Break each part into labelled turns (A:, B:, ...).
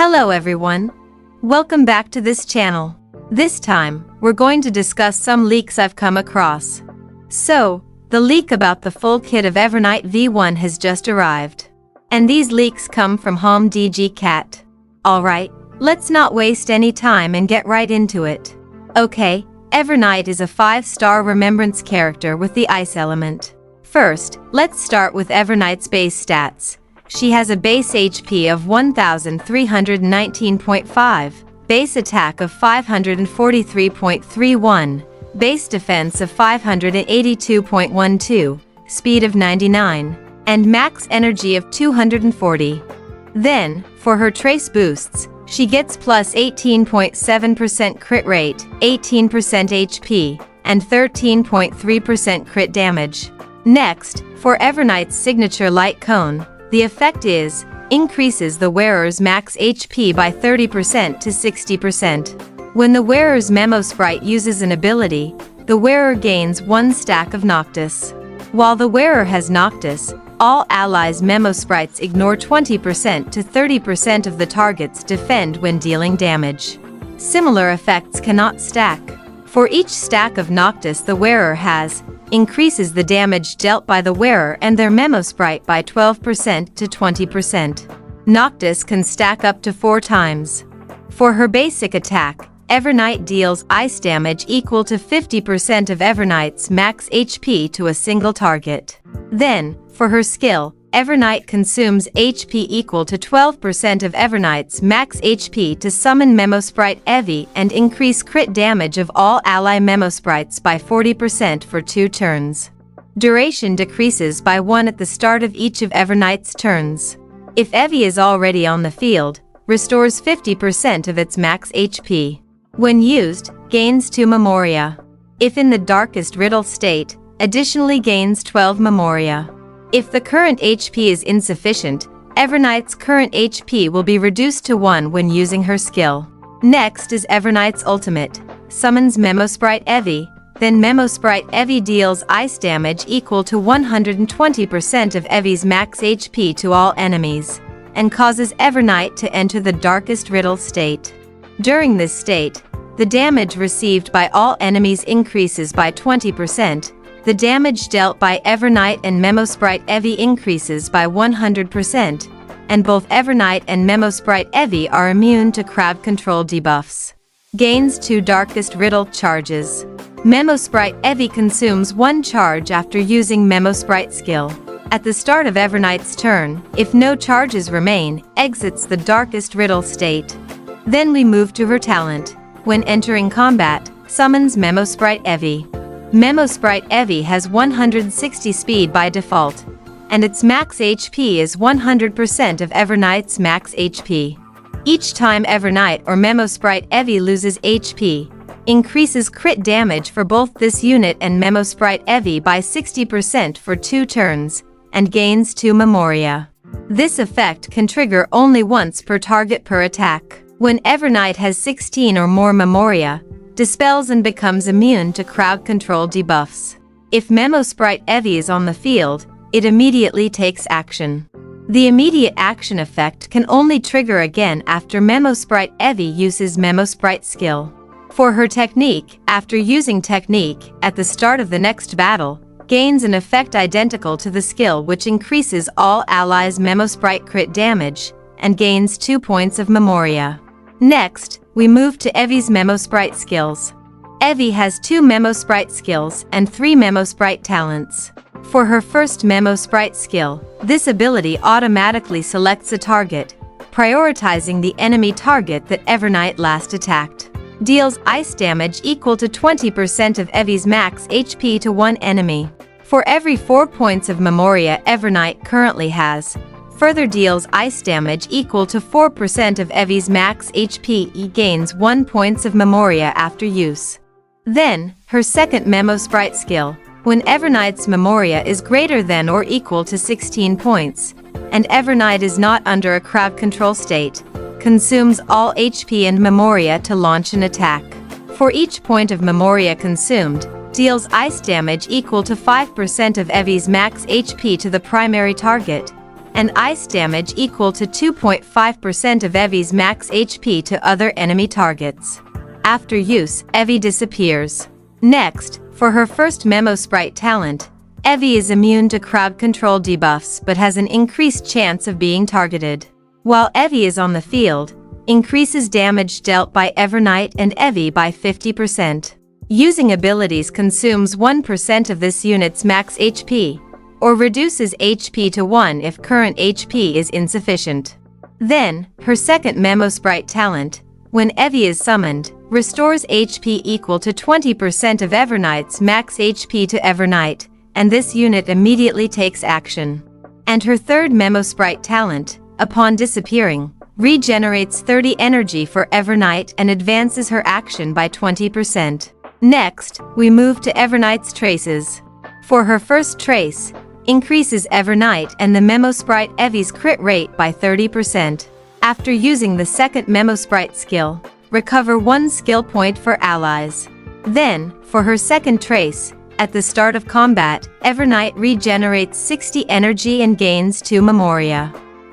A: Hello everyone. Welcome back to this channel. This time, we're going to discuss some leaks I've come across. So, the leak about the full kit of Evernight V1 has just arrived. And these leaks come from HomDG. Alright, let's not waste any time and get right into it. Okay, Evernight is a 5-star Remembrance character with the ice element. First, let's start with Evernight's base stats. She has a base HP of 1319.5, base attack of 543.31, base defense of 582.12, speed of 99, and max energy of 240. Then, for her trace boosts, she gets plus 18.7% crit rate, 18% HP, and 13.3% crit damage. Next, for Evernight's signature light cone, the effect increases the wearer's max HP by 30% to 60%. When the wearer's Memo Sprite uses an ability, the wearer gains 1 stack of Noctis. While the wearer has Noctis, all allies' Memo Sprites ignore 20% to 30% of the target's defend when dealing damage. Similar effects cannot stack. For each stack of Noctis the wearer has, increases the damage dealt by the wearer and their Memo Sprite by 12% to 20%. Noctis can stack up to 4 times. For her basic attack, Evernight deals ice damage equal to 50% of Evernight's max HP to a single target. Then, for her skill, Evernight consumes HP equal to 12% of Evernight's max HP to summon Memo Sprite Evi and increase crit damage of all ally Memo Sprites by 40% for 2 turns. Duration decreases by 1 at the start of each of Evernight's turns. If Evi is already on the field, restores 50% of its max HP. When used, gains 2 Memoria. If in the darkest riddle state, additionally gains 12 Memoria. If the current HP is insufficient, Evernight's current HP will be reduced to 1 when using her skill. Next is Evernight's ultimate, summons Memo Sprite Evi, then Memo Sprite Evi deals ice damage equal to 120% of Evi's max HP to all enemies, and causes Evernight to enter the darkest riddle state. During this state, the damage received by all enemies increases by 20%, the damage dealt by Evernight and Memo Sprite Evi increases by 100%, and both Evernight and Memo Sprite Evi are immune to crowd control debuffs. Gains 2 darkest riddle charges. Memo Sprite Evi consumes 1 charge after using Memo Sprite skill. At the start of Evernight's turn, if no charges remain, exits the darkest riddle state. Then we move to her talent. When entering combat, summons Memo Sprite Evi. Memo Sprite Evi has 160 speed by default, and its max HP is 100% of Evernight's max HP. Each time Evernight or Memo Sprite Evi loses HP, increases crit damage for both this unit and Memo Sprite Evi by 60% for 2 turns, and gains 2 Memoria. This effect can trigger only once per target per attack. When Evernight has 16 or more Memoria, dispels and becomes immune to crowd control debuffs. If Memo Sprite Evi is on the field, it immediately takes action. The immediate action effect can only trigger again after Memo Sprite Evi uses Memo Sprite skill. For her technique, after using technique, at the start of the next battle, gains an effect identical to the skill which increases all allies' Memo Sprite crit damage, and gains 2 points of Memoria. Next, we move to Evi's Memo Sprite skills. Evi has 2 Memo Sprite skills and 3 Memo Sprite talents. For her first Memo Sprite skill, this ability automatically selects a target, prioritizing the enemy target that Evernight last attacked. Deals ice damage equal to 20% of Evi's max HP to 1 enemy. For every 4 points of Memoria Evernight currently has, further deals ice damage equal to 4% of Evi's max HP. Gains 1 points of Memoria after use. Then, her second Memo Sprite skill, when Evernight's Memoria is greater than or equal to 16 points, and Evernight is not under a crowd control state, consumes all HP and Memoria to launch an attack. For each point of Memoria consumed, deals ice damage equal to 5% of Evi's max HP to the primary target, and ice damage equal to 2.5% of Eevee's max HP to other enemy targets. After use, Eevee disappears. Next, for her first Memo Sprite talent, Eevee is immune to crowd control debuffs but has an increased chance of being targeted. While Eevee is on the field, increases damage dealt by Evernight and Eevee by 50%. Using abilities consumes 1% of this unit's max HP, or reduces HP to 1 if current HP is insufficient. Then, her second Memo Sprite talent, when Eevee is summoned, restores HP equal to 20% of Evernight's max HP to Evernight, and this unit immediately takes action. And her third Memo Sprite talent, upon disappearing, regenerates 30 energy for Evernight and advances her action by 20%. Next, we move to Evernight's traces. For her first trace, increases Evernight and the Memo Sprite Eevee's crit rate by 30%. After using the second Memo Sprite skill, recover 1 skill point for allies. Then, for her second trace, at the start of combat, Evernight regenerates 60 energy and gains 2 Memoria.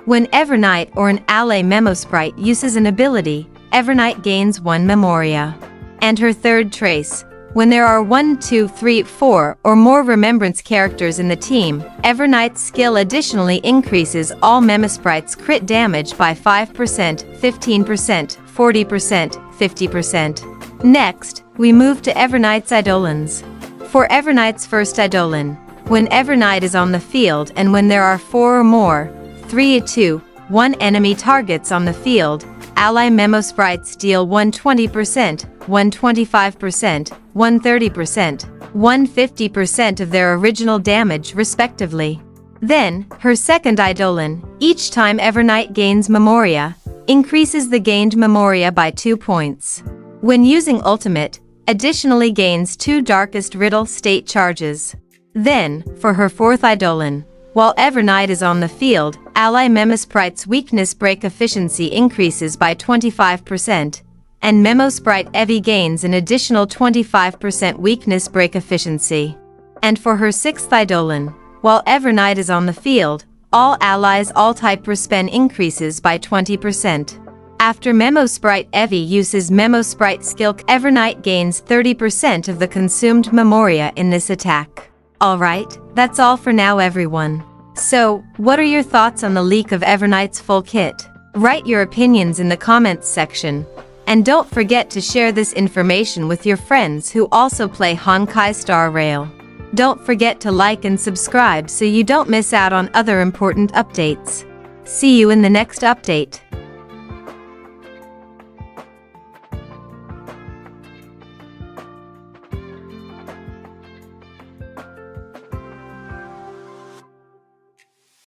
A: When Evernight or an ally Memo Sprite uses an ability, Evernight gains 1 Memoria. And her third trace, when there are 1, 2, 3, 4 or more Remembrance characters in the team, Evernight's skill additionally increases all Memo Sprites' crit damage by 5%, 15%, 40%, 50%. Next, we move to Evernight's Eidolons. For Evernight's first Eidolon, when Evernight is on the field and when there are 4 or more, 3 to 2, 1 enemy targets on the field, ally Memo Sprites deal 120%, 125%, 130%, 150% of their original damage respectively. Then, her second Eidolon, each time Evernight gains Memoria, increases the gained Memoria by 2 points. When using Ultimate, additionally gains 2 Darkest Riddle state charges. Then, for her fourth Eidolon, while Evernight is on the field, ally Memo Sprite's weakness break efficiency increases by 25%, and Memo Sprite Eevee gains an additional 25% weakness break efficiency. And for her sixth Eidolon, while Evernight is on the field, all allies all-type respen increases by 20%. After Memo Sprite Eevee uses Memo Sprite skill, Evernight gains 30% of the consumed Memoria in this attack. Alright, that's all for now everyone. So, what are your thoughts on the leak of Evernight's full kit? Write your opinions in the comments section. And don't forget to share this information with your friends who also play Honkai Star Rail. Don't forget to like and subscribe so you don't miss out on other important updates. See you in the next update.